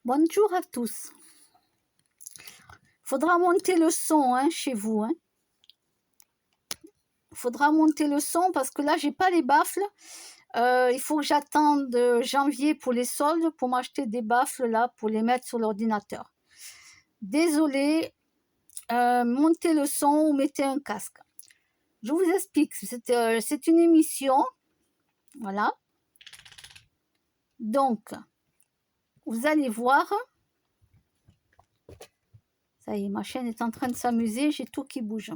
Bonjour à tous. Faudra monter le son chez vous. Faudra monter le son parce que là, j'ai pas les baffles. Il faut que j'attende janvier pour les soldes pour m'acheter des baffles là pour les mettre sur l'ordinateur. Désolée, montez le son ou mettez un casque. Je vous explique. C'est une émission. Voilà. Donc, vous allez voir. Ça y est, ma chaîne est en train de s'amuser. J'ai tout qui bouge.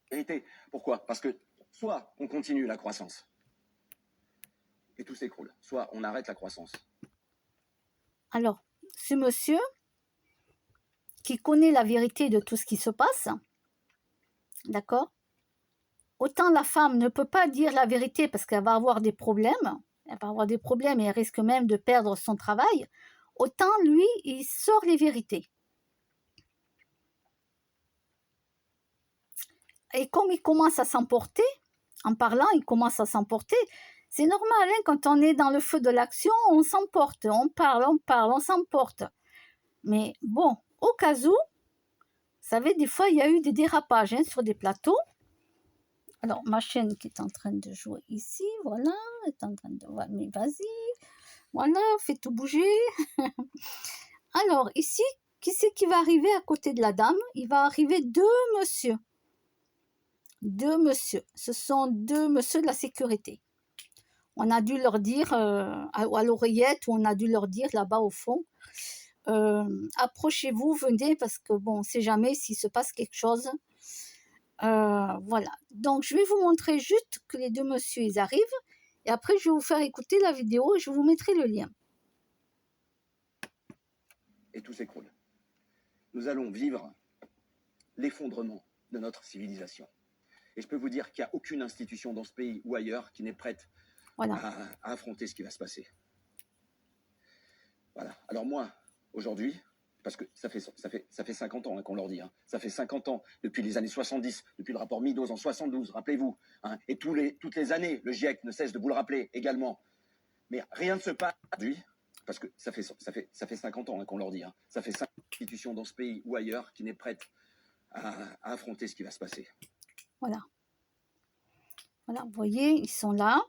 Vérité. Pourquoi? Parce que soit on continue la croissance et tout s'écroule, soit on arrête la croissance. Alors, ce monsieur qui connaît la vérité de tout ce qui se passe, d'accord? Autant la femme ne peut pas dire la vérité parce qu'elle va avoir des problèmes, elle va avoir des problèmes et elle risque même de perdre son travail, autant lui, il sort les vérités. Et comme il commence à s'emporter, en parlant, il commence à s'emporter, c'est normal, quand on est dans le feu de l'action, on s'emporte, on parle, on s'emporte. Mais bon, au cas où, vous savez, des fois, il y a eu des dérapages sur des plateaux. Alors, ma chaîne qui est en train de jouer ici, voilà, est en train de... Mais vas-y, voilà, fais tout bouger. Alors, ici, qui c'est qui va arriver à côté de la dame? Il va arriver deux messieurs. Deux messieurs. Ce sont deux messieurs de la sécurité. On a dû leur dire, à l'oreillette, ou on a dû leur dire là-bas au fond, approchez-vous, venez, parce que bon, on ne sait jamais s'il se passe quelque chose. Voilà. Donc, je vais vous montrer juste que les deux messieurs, ils arrivent. Et après, je vais vous faire écouter la vidéo et je vous mettrai le lien. Et tout s'écroule. Nous allons vivre l'effondrement de notre civilisation. Et je peux vous dire qu'il n'y a aucune institution dans ce pays ou ailleurs qui n'est prête à affronter ce qui va se passer. Voilà. Alors moi, aujourd'hui, parce que ça fait 50 ans qu'on leur dit, ça fait 50 ans, depuis les années 70, depuis le rapport Meadows en 72, rappelez-vous, et toutes les années, le GIEC ne cesse de vous le rappeler également. Mais rien ne se passe aujourd'hui, parce que ça fait 50 ans qu'on leur dit, ça fait 5 institutions dans ce pays ou ailleurs qui n'est prête à affronter ce qui va se passer. Voilà. Voilà, vous voyez, ils sont là.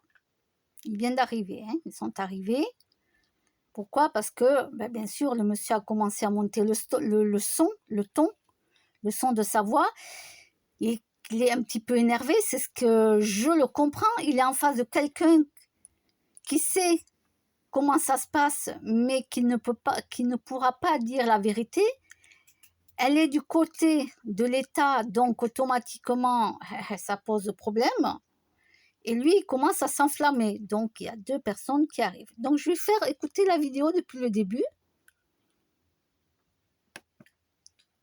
Ils viennent d'arriver, ils sont arrivés. Pourquoi? Parce que, bien sûr, le monsieur a commencé à monter le son, le ton, le son de sa voix. Et il est un petit peu énervé, c'est ce que je le comprends. Il est en face de quelqu'un qui sait comment ça se passe, mais qui ne pourra pas dire la vérité. Elle est du côté de l'État, donc automatiquement, ça pose problème. Et lui, il commence à s'enflammer. Donc, il y a deux personnes qui arrivent. Donc, je vais faire écouter la vidéo depuis le début.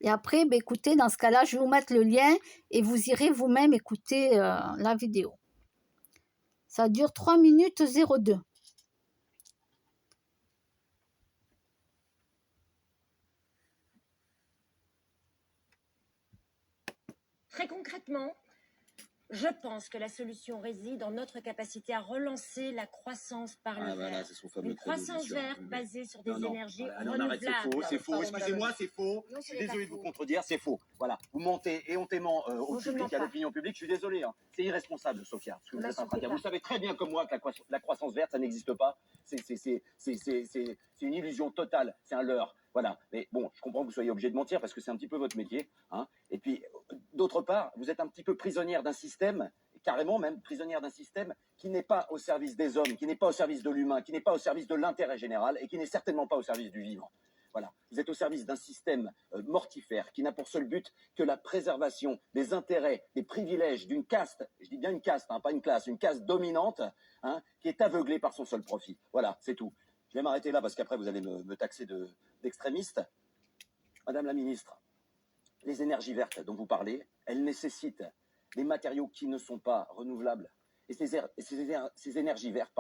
Et après, écoutez, dans ce cas-là, je vais vous mettre le lien et vous irez vous-même écouter la vidéo. Ça dure 3 minutes 02. Très concrètement, je pense que la solution réside dans notre capacité à relancer la croissance par le vert. Une croissance verte basée sur des énergies renouvelables. C'est faux, excusez-moi, c'est faux. Je suis désolé de vous contredire, c'est faux. Voilà, vous mentez éhontément au public, à l'opinion publique, je suis désolé. C'est irresponsable, Sophia, ce que vous êtes en train de dire. Vous savez très bien comme moi que la croissance verte, ça n'existe pas. C'est une illusion totale, c'est un leurre. Voilà, mais bon, je comprends que vous soyez obligé de mentir parce que c'est un petit peu votre métier. Et puis, d'autre part, vous êtes un petit peu prisonnière d'un système, carrément même prisonnière d'un système qui n'est pas au service des hommes, qui n'est pas au service de l'humain, qui n'est pas au service de l'intérêt général et qui n'est certainement pas au service du vivant. Voilà, vous êtes au service d'un système mortifère qui n'a pour seul but que la préservation des intérêts, des privilèges d'une caste, je dis bien une caste, pas une classe, une caste dominante, qui est aveuglée par son seul profit. Voilà, c'est tout. Je vais m'arrêter là parce qu'après vous allez me taxer d'extrémiste. Madame la ministre, les énergies vertes dont vous parlez, elles nécessitent des matériaux qui ne sont pas renouvelables. Et ces énergies vertes,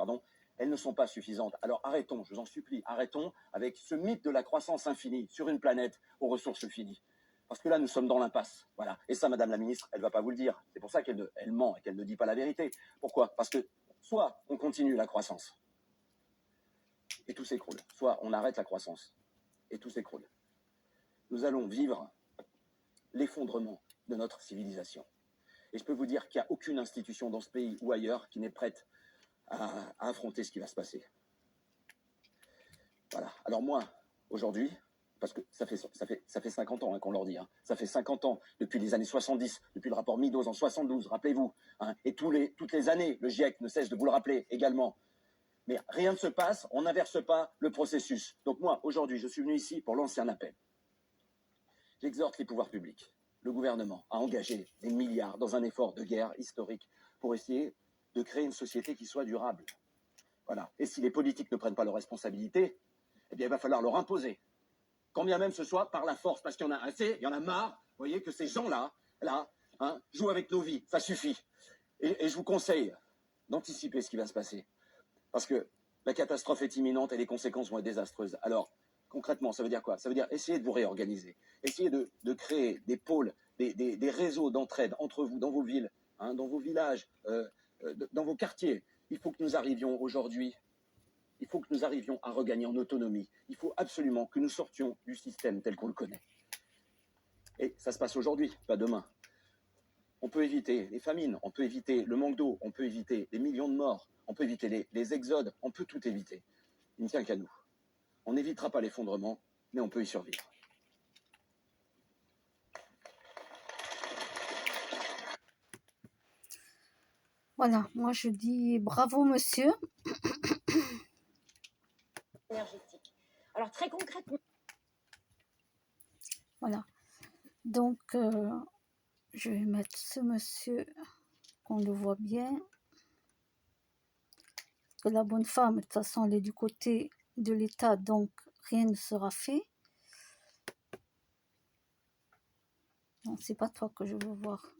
elles ne sont pas suffisantes. Alors arrêtons, je vous en supplie, arrêtons avec ce mythe de la croissance infinie sur une planète aux ressources finies. Parce que là, nous sommes dans l'impasse. Voilà. Et ça, Madame la Ministre, elle ne va pas vous le dire. C'est pour ça qu'elle ment et qu'elle ne dit pas la vérité. Pourquoi? Parce que soit on continue la croissance, et tout s'écroule. Soit on arrête la croissance et tout s'écroule. Nous allons vivre l'effondrement de notre civilisation. Et je peux vous dire qu'il n'y a aucune institution dans ce pays ou ailleurs qui n'est prête à affronter ce qui va se passer. Voilà. Alors moi, aujourd'hui, parce que ça fait 50 ans qu'on leur dit, hein, ça fait 50 ans, depuis les années 70, depuis le rapport Meadows en 72, rappelez-vous, hein, et toutes les années, le GIEC ne cesse de vous le rappeler également. Mais rien ne se passe, on n'inverse pas le processus. Donc moi, aujourd'hui, je suis venu ici pour lancer un appel. J'exhorte les pouvoirs publics, le gouvernement, à engager des milliards dans un effort de guerre historique pour essayer de créer une société qui soit durable. Voilà. Et si les politiques ne prennent pas leurs responsabilités, eh bien, il va falloir leur imposer. Quand bien même ce soit par la force, parce qu'il y en a assez, il y en a marre, vous voyez, que ces gens-là, hein, jouent avec nos vies, ça suffit. Et je vous conseille d'anticiper ce qui va se passer. Parce que la catastrophe est imminente et les conséquences vont être désastreuses. Alors, concrètement, ça veut dire quoi? Ça veut dire essayer de vous réorganiser, essayer de créer des pôles, des réseaux d'entraide entre vous, dans vos villes, hein, dans vos villages, dans vos quartiers. Il faut que nous arrivions aujourd'hui, il faut que nous arrivions à regagner en autonomie. Il faut absolument que nous sortions du système tel qu'on le connaît. Et ça se passe aujourd'hui, pas demain. On peut éviter les famines, on peut éviter le manque d'eau, on peut éviter les millions de morts, on peut éviter les exodes, on peut tout éviter. Il ne tient qu'à nous. On n'évitera pas l'effondrement, mais on peut y survivre. Voilà, moi je dis bravo monsieur. Énergétique. Alors très concrètement. Voilà, donc je vais mettre ce monsieur, qu'on le voit bien. Que la bonne femme, de toute façon, elle est du côté de l'État, donc rien ne sera fait. Non, c'est pas toi que je veux voir.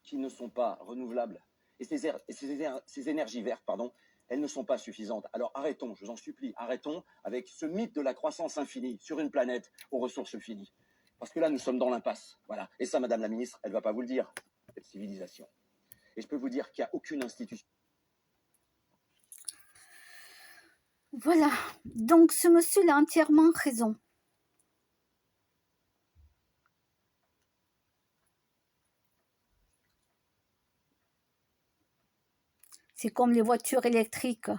Qui ne sont pas renouvelables. Et ces énergies vertes, pardon, elles ne sont pas suffisantes. Alors arrêtons, je vous en supplie, arrêtons avec ce mythe de la croissance infinie sur une planète aux ressources finies. Parce que là, nous sommes dans l'impasse. Voilà. Et ça, Madame la Ministre, elle ne va pas vous le dire, cette civilisation. Et je peux vous dire qu'il n'y a aucune institution. Voilà. Donc, ce monsieur il a entièrement raison. C'est comme les voitures électriques.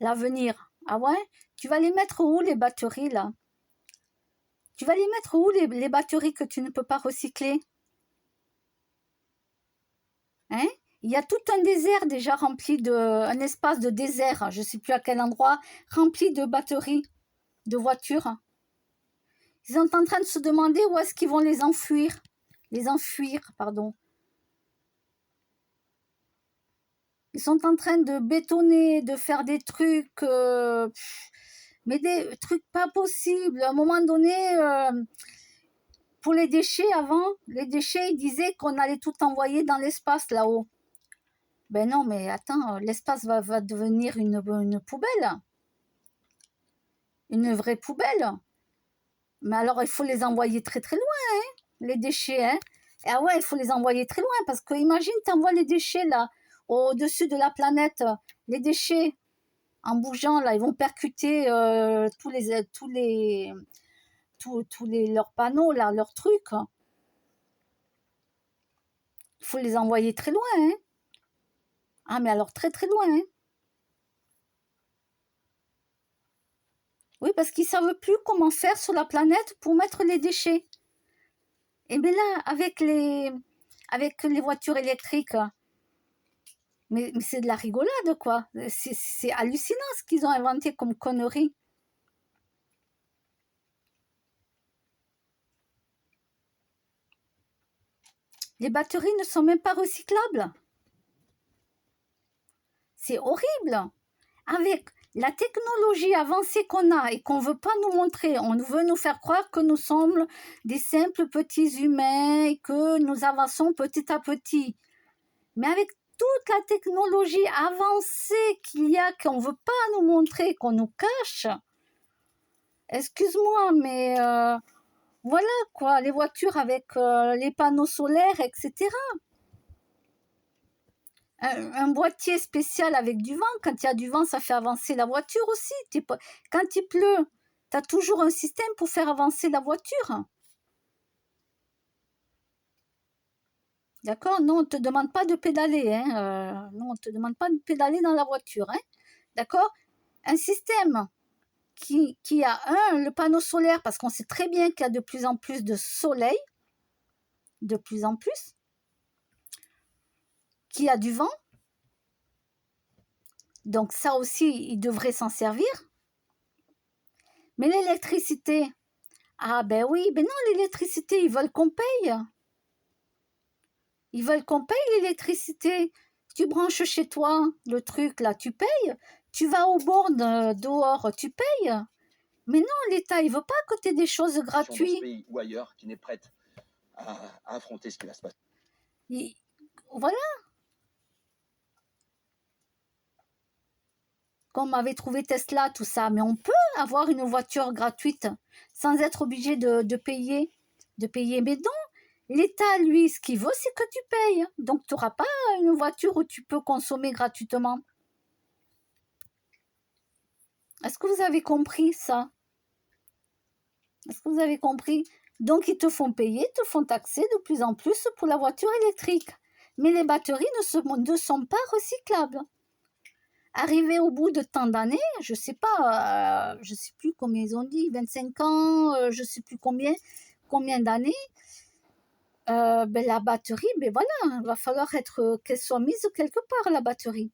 L'avenir. Ah ouais? Tu vas les mettre où, les batteries, là? Tu vas les mettre où, les batteries que tu ne peux pas recycler? Hein? Il y a tout un désert déjà rempli un espace de désert, je ne sais plus à quel endroit, rempli de batteries, de voitures. Ils sont en train de se demander où est-ce qu'ils vont les enfuir. Pardon. Ils sont en train de bétonner, de faire des trucs, mais des trucs pas possibles. À un moment donné, pour les déchets avant, les déchets, ils disaient qu'on allait tout envoyer dans l'espace là-haut. Ben non, mais attends, l'espace va devenir une poubelle. Une vraie poubelle. Mais alors, il faut les envoyer très très loin, hein, les déchets. Hein. Et ah ouais, il faut les envoyer très loin, parce que imagine, tu envoies les déchets là, au-dessus de la planète, les déchets, en bougeant, là, ils vont percuter leurs panneaux, là, leurs trucs. Il faut les envoyer très loin, hein. Ah, mais alors très très loin, hein. Oui, parce qu'ils ne savent plus comment faire sur la planète pour mettre les déchets. Et bien là, avec les voitures électriques, mais c'est de la rigolade, quoi. C'est hallucinant ce qu'ils ont inventé comme connerie. Les batteries ne sont même pas recyclables. C'est horrible. Avec la technologie avancée qu'on a et qu'on ne veut pas nous montrer, on veut nous faire croire que nous sommes des simples petits humains et que nous avançons petit à petit. Mais avec toute la technologie avancée qu'il y a, qu'on ne veut pas nous montrer, qu'on nous cache, excuse-moi, mais voilà quoi, les voitures avec les panneaux solaires, etc. Un boîtier spécial avec du vent, quand il y a du vent, ça fait avancer la voiture aussi. Quand il pleut, tu as toujours un système pour faire avancer la voiture. D'accord? Non, on ne te demande pas de pédaler. Hein. Non, on ne te demande pas de pédaler dans la voiture. Hein. D'accord? Un système qui a le panneau solaire, parce qu'on sait très bien qu'il y a de plus en plus de soleil, de plus en plus, qui a du vent. Donc ça aussi, il devrait s'en servir. Mais l'électricité, ah ben oui, ben non, l'électricité, ils veulent qu'on paye. Ils veulent qu'on paye l'électricité. Tu branches chez toi le truc, là, tu payes. Tu vas aux bornes dehors, tu payes. Mais non, l'État, il veut pas que tu aies des choses gratuites. Dans ce pays ou ailleurs qui n'est prête à affronter ce qui va se passer. Voilà. Comme on avait trouvé Tesla, tout ça. Mais on peut avoir une voiture gratuite sans être obligé de payer. Mais non, l'État, lui, ce qu'il veut, c'est que tu payes. Donc, tu n'auras pas une voiture où tu peux consommer gratuitement. Est-ce que vous avez compris ça? Est-ce que vous avez compris? Donc, ils te font payer, te font taxer de plus en plus pour la voiture électrique. Mais les batteries ne sont pas recyclables. Arrivé au bout de tant d'années, je ne sais pas, je ne sais plus combien ils ont dit, 25 ans, je ne sais plus combien d'années, ben la batterie, ben voilà, il va falloir qu'elle soit mise quelque part, la batterie.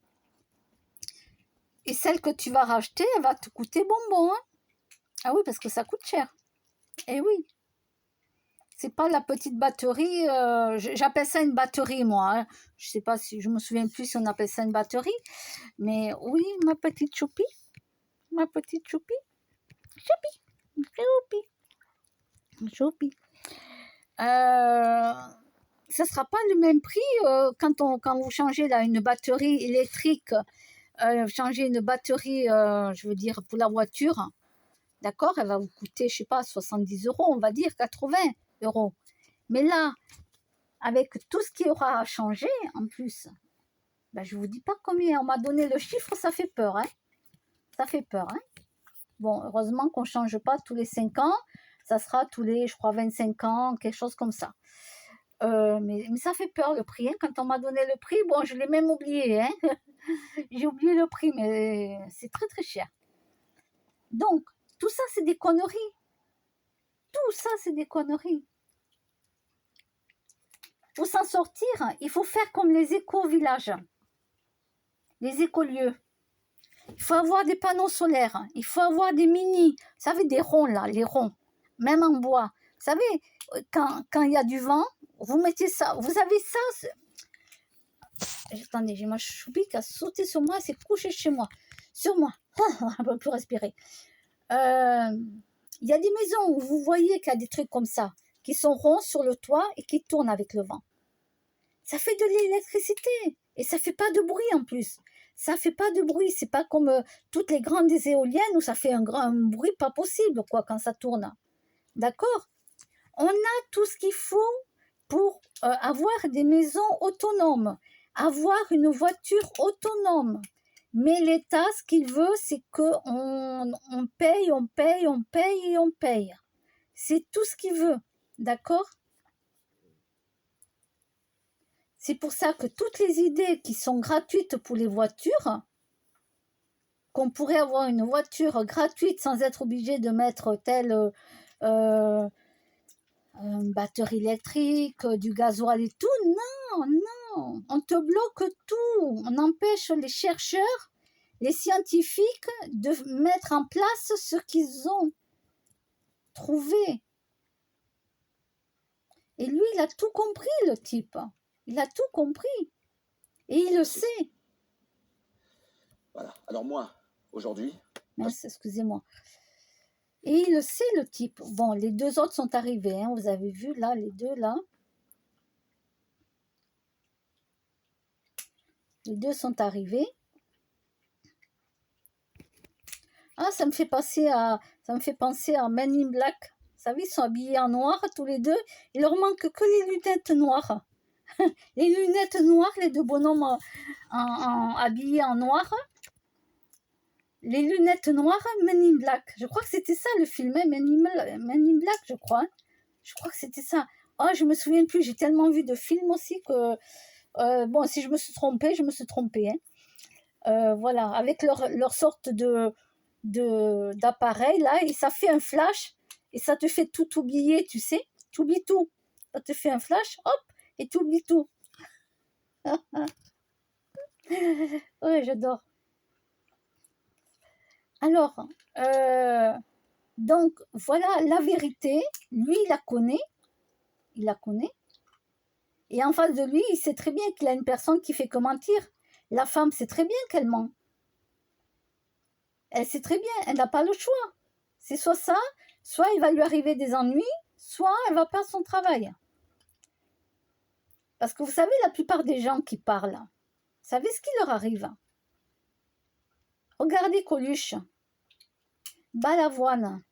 Et celle que tu vas racheter, elle va te coûter bonbon. Hein? Ah oui, parce que ça coûte cher. Eh oui. C'est pas la petite batterie, j'appelle ça une batterie moi. Hein. Je sais pas si je me souviens plus si on appelle ça une batterie, mais oui, ma petite choupie, choupi. Ça sera pas le même prix quand vous changez là une batterie électrique, changer une batterie, je veux dire pour la voiture, d'accord, elle va vous coûter, je sais pas, 70 €, on va dire 80 €. Mais là, avec tout ce qui aura changé, en plus, ben, je ne vous dis pas combien. On m'a donné le chiffre, ça fait peur. Hein. Ça fait peur. Hein. Bon, heureusement qu'on ne change pas tous les 5 ans. Ça sera tous les, je crois, 25 ans, quelque chose comme ça. Mais ça fait peur le prix. Hein. Quand on m'a donné le prix, bon, je l'ai même oublié. Hein. J'ai oublié le prix, mais c'est très, très cher. Donc, tout ça, c'est des conneries. Tout ça, c'est des conneries. Pour s'en sortir, il faut faire comme les éco-villages, les écolieux. Il faut avoir des panneaux solaires, il faut avoir des mini, vous savez, des ronds là, les ronds, même en bois. Vous savez, quand il y a du vent, vous mettez ça, vous avez ça. Attendez, j'ai ma choupie qui a sauté sur moi, elle s'est couchée chez moi, sur moi. On ne peut plus respirer. Il y a des maisons où vous voyez qu'il y a des trucs comme ça, qui sont ronds sur le toit et qui tournent avec le vent. Ça fait de l'électricité et ça fait pas de bruit en plus. Ça fait pas de bruit, c'est pas comme toutes les grandes éoliennes où ça fait un bruit pas possible quoi quand ça tourne. D'accord? On a tout ce qu'il faut pour avoir des maisons autonomes, avoir une voiture autonome. Mais l'État, ce qu'il veut, c'est qu'on paye, on paye, on paye et on paye. C'est tout ce qu'il veut. D'accord? C'est pour ça que toutes les idées qui sont gratuites pour les voitures, qu'on pourrait avoir une voiture gratuite sans être obligé de mettre telle batterie électrique, du gasoil et tout, non, on te bloque tout, on empêche les chercheurs, les scientifiques de mettre en place ce qu'ils ont trouvé. Et lui, il a tout compris, le type. Il a tout compris. Et il le sait. Voilà. Alors moi, aujourd'hui... Excusez-moi. Et il le sait, le type. Bon, les deux autres sont arrivés. Hein, vous avez vu, là, les deux, là. Les deux sont arrivés. Ah, ça me fait penser à Men in Black. Vous savez, ils sont habillés en noir tous les deux. Il leur manque que les lunettes noires. Les lunettes noires, les deux bonhommes habillés en noir. Les lunettes noires, Men in Black. Je crois que c'était ça le film, hein, Men in Black, je crois. Je crois que c'était ça. Oh, je me souviens plus, j'ai tellement vu de films aussi que... bon, si je me suis trompée, je me suis trompée. Hein. Voilà, avec leur sorte d'appareil, là, et ça fait un flash, et ça te fait tout oublier, tu sais. Tu oublies tout. Ça te fait un flash, hop, et tu oublies tout. Ouais, j'adore. Alors, donc, voilà la vérité. Lui, il la connaît. Il la connaît. Et en face de lui, il sait très bien qu'il a une personne qui fait que mentir. La femme sait très bien qu'elle ment. Elle sait très bien, elle n'a pas le choix. C'est soit ça, soit il va lui arriver des ennuis, soit elle va perdre son travail. Parce que vous savez, la plupart des gens qui parlent, vous savez ce qui leur arrive? Regardez Coluche, Balavoine.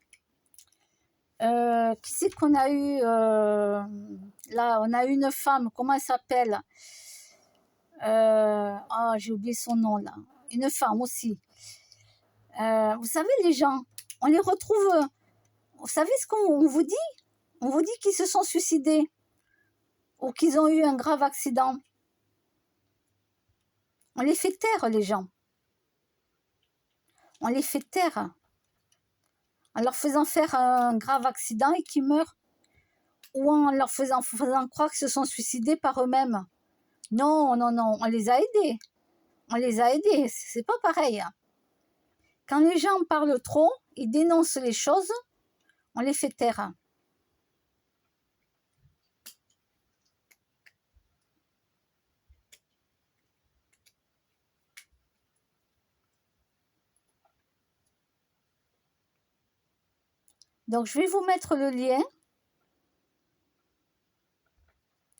Qui c'est qu'on a eu là, on a eu une femme, comment elle s'appelle? J'ai oublié son nom là. Une femme aussi. Vous savez, les gens, on les retrouve. Vous savez ce qu'on vous dit? On vous dit qu'ils se sont suicidés ou qu'ils ont eu un grave accident. On les fait taire, les gens. On les fait taire en leur faisant faire un grave accident et qu'ils meurent, ou en leur faisant croire qu'ils se sont suicidés par eux-mêmes. Non, non, non, on les a aidés. On les a aidés, c'est pas pareil. Quand les gens parlent trop, ils dénoncent les choses, on les fait taire. Donc, je vais vous mettre le lien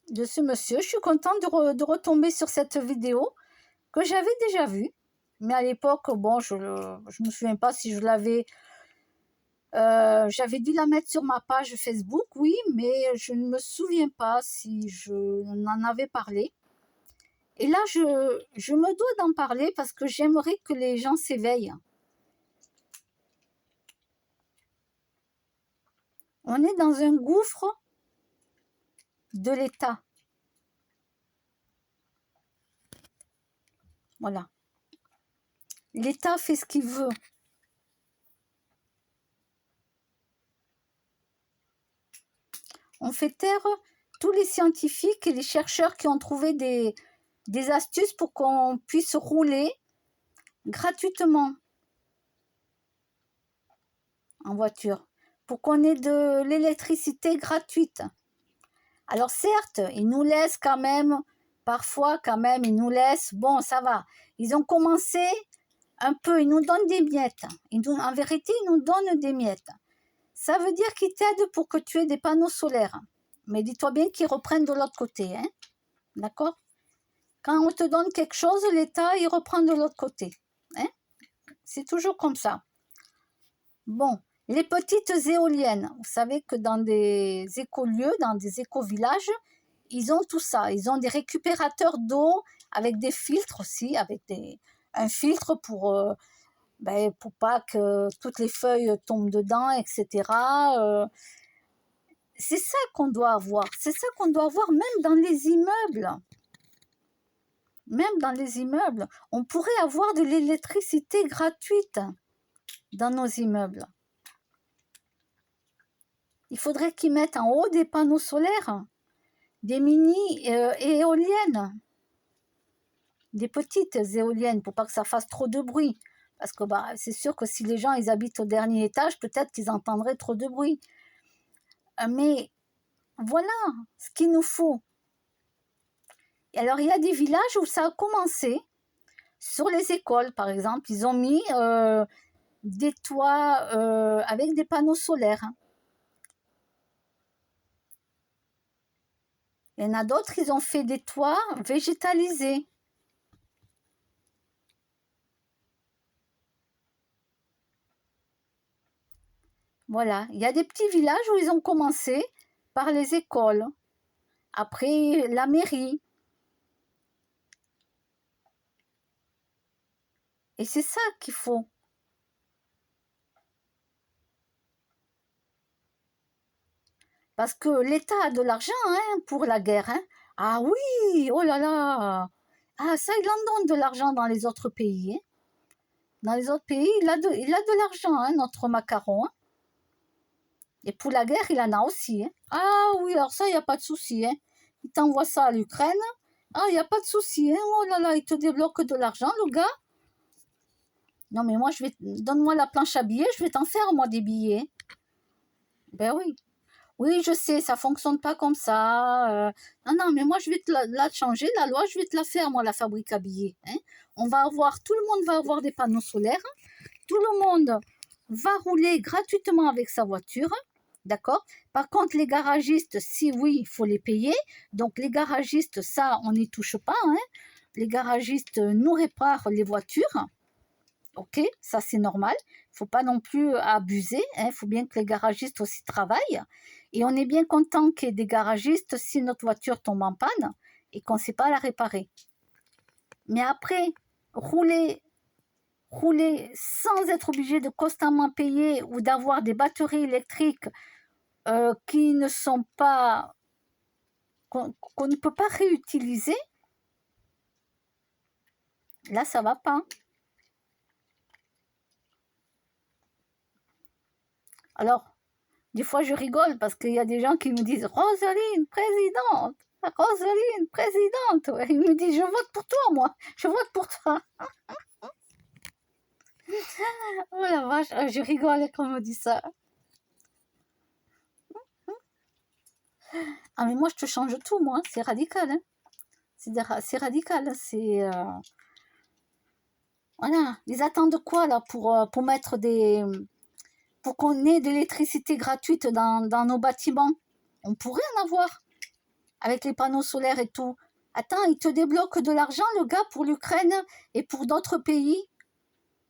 de ce monsieur. Je suis contente de retomber sur cette vidéo que j'avais déjà vue. Mais à l'époque, bon, je me souviens pas si je l'avais... j'avais dû la mettre sur ma page Facebook, oui, mais je ne me souviens pas si je n'en avais parlé. Et là, je me dois d'en parler parce que j'aimerais que les gens s'éveillent. On est dans un gouffre de l'État. Voilà. L'État fait ce qu'il veut. On fait taire tous les scientifiques et les chercheurs qui ont trouvé des astuces pour qu'on puisse rouler gratuitement en voiture, pour qu'on ait de l'électricité gratuite. Alors certes, ils nous laissent quand même, parfois quand même, ils nous laissent, bon ça va, ils ont commencé un peu, ils nous donnent des miettes, en vérité ils nous donnent des miettes. Ça veut dire qu'ils t'aident pour que tu aies des panneaux solaires, mais dis-toi bien qu'ils reprennent de l'autre côté, hein, d'accord? Quand on te donne quelque chose, l'État il reprend de l'autre côté, hein? C'est toujours comme ça. Bon. Les petites éoliennes, vous savez que dans des écolieux, dans des éco-villages, ils ont tout ça. Ils ont des récupérateurs d'eau avec des filtres aussi, avec un filtre pour pas que toutes les feuilles tombent dedans, etc. C'est ça qu'on doit avoir. C'est ça qu'on doit avoir même dans les immeubles. Même dans les immeubles, on pourrait avoir de l'électricité gratuite dans nos immeubles. Il faudrait qu'ils mettent en haut des panneaux solaires, des mini-éoliennes, des petites éoliennes pour pas que ça fasse trop de bruit. Parce que c'est sûr que si les gens ils habitent au dernier étage, peut-être qu'ils entendraient trop de bruit. Mais voilà ce qu'il nous faut. Et alors, il y a des villages où ça a commencé. Sur les écoles, par exemple, ils ont mis des toits avec des panneaux solaires. Il y en a d'autres, ils ont fait des toits végétalisés. Voilà, il y a des petits villages où ils ont commencé par les écoles, après la mairie. Et c'est ça qu'il faut. Parce que l'État a de l'argent hein, pour la guerre. Hein. Ah oui, oh là là. Ah ça, il en donne de l'argent dans les autres pays. Hein. Dans les autres pays, il a de l'argent, hein, notre macaron. Hein. Et pour la guerre, il en a aussi. Hein. Ah oui, alors ça, il n'y a pas de souci. Hein. Il t'envoie ça à l'Ukraine. Ah, il n'y a pas de souci. Hein. Oh là là, il te débloque de l'argent, le gars. Non, mais moi, donne-moi la planche à billets, je vais t'en faire, moi, des billets. Ben oui. Oui, je sais, ça fonctionne pas comme ça. Non, mais moi, je vais te la changer, la loi, je vais te la faire, moi, la fabrique à billets. Hein. Tout le monde va avoir des panneaux solaires. Tout le monde va rouler gratuitement avec sa voiture. D'accord? Par contre, les garagistes, si oui, il faut les payer. Donc, les garagistes, ça, on n'y touche pas. Hein. Les garagistes nous réparent les voitures. Ok, ça c'est normal. Il ne faut pas non plus abuser. Il faut bien que les garagistes aussi travaillent. Et on est bien content qu'il y ait des garagistes si notre voiture tombe en panne et qu'on ne sait pas la réparer. Mais après, rouler sans être obligé de constamment payer ou d'avoir des batteries électriques qui ne sont pas, qu'on ne peut pas réutiliser, là ça va pas. Alors, des fois je rigole parce qu'il y a des gens qui me disent Roselyne, présidente, Roselyne, présidente. Ils me disent je vote pour toi, moi, je vote pour toi. Oh la vache, je rigole quand on me dit ça. Ah mais moi je te change tout, moi, c'est radical. Hein. C'est radical, c'est... Voilà, ils attendent quoi là pour mettre des... pour qu'on ait de l'électricité gratuite dans nos bâtiments? On pourrait en avoir, avec les panneaux solaires et tout. Attends, ils te débloquent de l'argent, le gars, pour l'Ukraine et pour d'autres pays.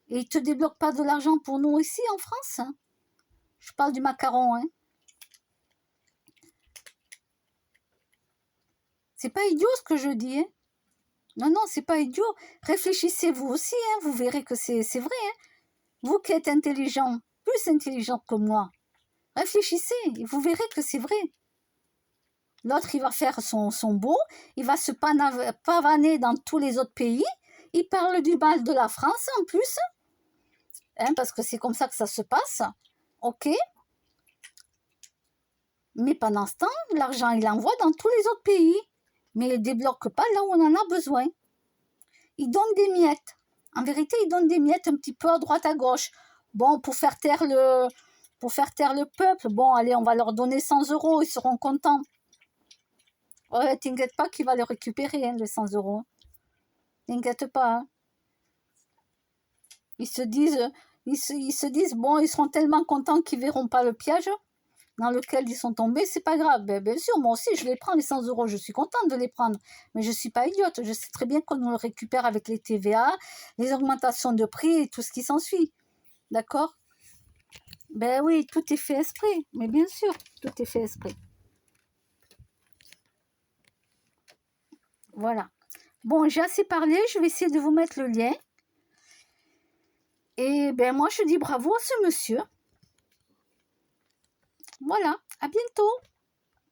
Et ils te débloquent pas de l'argent pour nous ici, en France. Hein. Je parle du macaron, hein. C'est pas idiot ce que je dis, hein. Non, c'est pas idiot. Réfléchissez vous aussi, hein. Vous verrez que c'est vrai. Hein. Vous qui êtes intelligent, plus intelligent que moi, réfléchissez et vous verrez que c'est vrai. L'autre, il va faire son beau, il va se pavaner dans tous les autres pays, il parle du mal de la France en plus, hein, parce que c'est comme ça que ça se passe, ok. Mais pendant ce temps, l'argent, il envoie dans tous les autres pays, mais il ne débloque pas là où on en a besoin. Il donne des miettes. En vérité, il donne des miettes un petit peu à droite, à gauche. Bon, pour faire taire le peuple, bon, allez, on va leur donner 100 €, ils seront contents. Ouais, t'inquiète pas qu'il va les récupérer, hein, les 100 €. T'inquiète pas. Hein. Ils se disent, bon, ils seront tellement contents qu'ils verront pas le piège dans lequel ils sont tombés, c'est pas grave. Ben, bien sûr, moi aussi, je les prends, les 100 €, je suis contente de les prendre. Mais je suis pas idiote, je sais très bien qu'on nous le récupère avec les TVA, les augmentations de prix et tout ce qui s'ensuit. D'accord? Ben oui, tout est fait exprès. Mais bien sûr, tout est fait exprès. Voilà. Bon, j'ai assez parlé, je vais essayer de vous mettre le lien. Et ben moi, je dis bravo à ce monsieur. Voilà, à bientôt.